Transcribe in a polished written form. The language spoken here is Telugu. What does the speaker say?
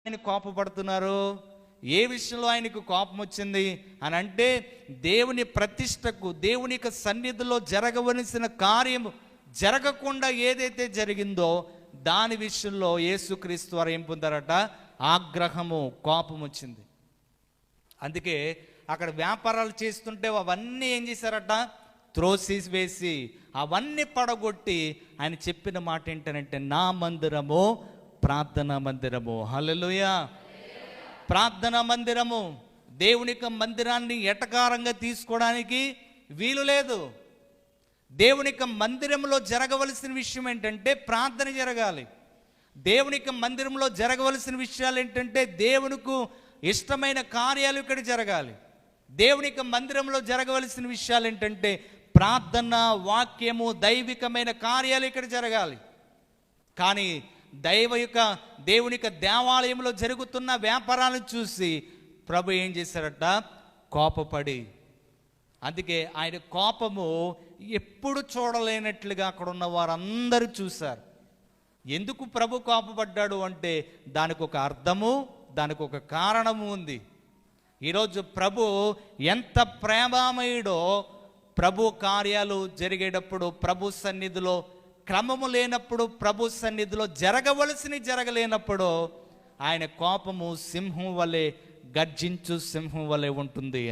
ఆయన కోపపడుతున్నారు? ఏ విషయంలో ఆయనకు కోపం వచ్చింది అని అంటే, దేవుని ప్రతిష్టకు, దేవుని యొక్క సన్నిధిలో జరగవలసిన కార్యము జరగకుండా ఏదైతే జరిగిందో దాని విషయంలో యేసుక్రీస్తు వారు ఏం పొందారట? ఆగ్రహము, కోపం వచ్చింది. అందుకే అక్కడ వ్యాపారాలు చేస్తుంటే అవన్నీ ఏం చేశారట? త్రోసివేసి అవన్నీ పడగొట్టి ఆయన చెప్పిన మాట ఏంటంటే, నా మందిరము ప్రార్థనా మందిరము. హల్లెలూయా. ప్రార్థనా మందిరము, దేవునికి మందిరాన్ని ఎటకారంగా తీసుకోవడానికి వీలు లేదు. దేవునికి మందిరంలో జరగవలసిన విషయం ఏంటంటే ప్రార్థన జరగాలి. దేవునికి మందిరంలో జరగవలసిన విషయాలు ఏంటంటే దేవునికి ఇష్టమైన కార్యాలు ఇక్కడ జరగాలి. దేవునికి మందిరంలో జరగవలసిన విషయాలు ఏంటంటే ప్రార్థన, వాక్యము, దైవికమైన కార్యాలు ఇక్కడ జరగాలి. కానీ దేవుని యొక్క దేవాలయంలో జరుగుతున్న వ్యాపారాలను చూసి ప్రభు ఏం చేశారట? కోపపడి. అందుకే ఆయన కోపము ఎప్పుడు చూడలేనట్లుగా అక్కడ ఉన్న వారందరూ చూశారు. ఎందుకు ప్రభు కోపపడ్డాడు అంటే దానికి ఒక అర్థము, దానికి ఒక కారణము ఉంది. ఈరోజు ప్రభు ఎంత ప్రేమామయుడో, ప్రభు కార్యాలు జరిగేటప్పుడు, ప్రభు సన్నిధిలో క్రమము లేనప్పుడు, ప్రభు సన్నిధిలో జరగలేనప్పుడు ఆయన కోపము సింహం వలె, గర్జించు సింహం వలె ఉంటుంది.